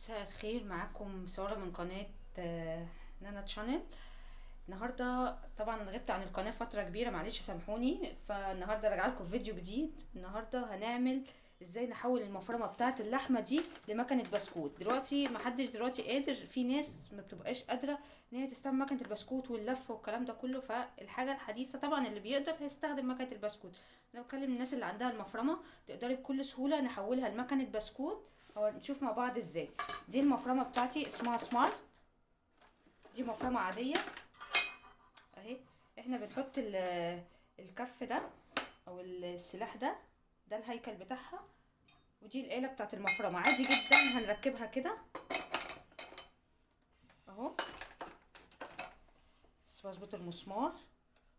مساء الخير، معاكم سارة من قناة نانا تشانل. النهاردة طبعا غبت عن القناة فترة كبيرة، معلش سامحوني. فالنهاردة راجعه لكم فيديو جديد. النهاردة هنعمل ازاي نحول المفرمة بتاعة اللحمة دي لمكنة بسكوت. دلوقتي محدش دلوقتي قادر، في ناس ما بتبقاش قادرة ان هي تستخدم مكنة البسكوت واللف والكلام ده كله. فالحاجة الحديثة طبعا اللي بيقدر هيستخدم مكنة البسكوت. انا بكلم الناس اللي عندها المفرمة تقدري بكل سهولة نحولها لمكنة بسكوت، او نشوف مع بعض ازاي. دي المفرمة بتاعتي اسمها سمارت. دي مفرمة عادية اهي. احنا بنحط الكف ده او السلاح ده الهيكل بتاعها، ودي الآلة بتاعت المفرمة. عادي جدا هنركبها كده اهو، بس بظبط المسمار.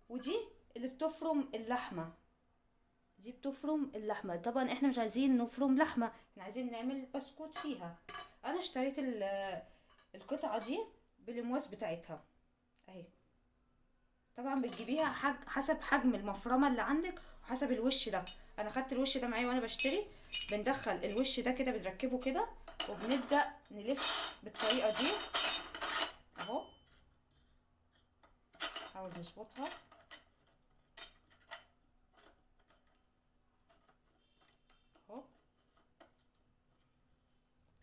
ودي اللي بتفرم اللحمة، دي بتفرم اللحمة. طبعا احنا مش عايزين نفرم لحمة، احنا عايزين نعمل بسكوت فيها. انا اشتريت القطعة دي بالمواس بتاعتها اهي. طبعا بتجيبيها حسب حجم المفرمه اللي عندك وحسب الوش ده. انا خدت الوش ده معايا وانا بشتري. بندخل الوش ده كده، بنركبه كده وبنبدا نلف بالطريقه دي اهو. نحاول نظبطها اهو.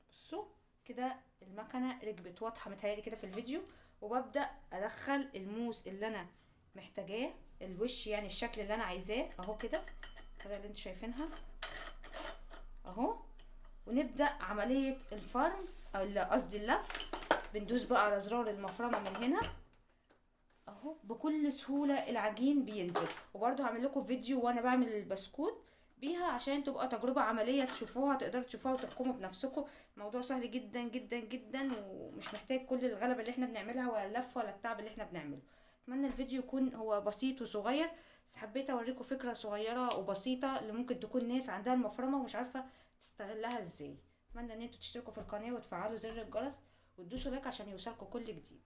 بصوا كده المكنه ركبت، واضحه متهيألي كده في الفيديو. وببدا ادخل الموس اللي انا محتاجاه، الوش يعني الشكل اللي انا عايزاه اهو كده، الطريقه اللي انتوا شايفينها اهو. ونبدأ عملية الفرم او قصدي اللف. بندوس بقى على زرار المفرمة من هنا اهو. بكل سهولة العجين بينزل. وبرضو هعمل لكم فيديو وانا بعمل البسكوت بيها عشان تبقى تجربة عملية تشوفوها، تقدروا تشوفوها وتحكموا بنفسكم. الموضوع سهل جدا جدا جدا، ومش محتاج كل الغلبة اللي احنا بنعملها ولا اللف ولا التعب اللي احنا بنعمله. اتمنى الفيديو يكون هو بسيط وصغير، بس حبيت اوريكم فكرة صغيرة وبسيطة اللي ممكن تكون ناس عندها المفرمة ومش عارفة تستغلها ازاي. اتمنى ان انتوا تشتركوا في القناة وتفعلوا زر الجرس وتدوسوا لايك عشان يوصلكوا كل جديد.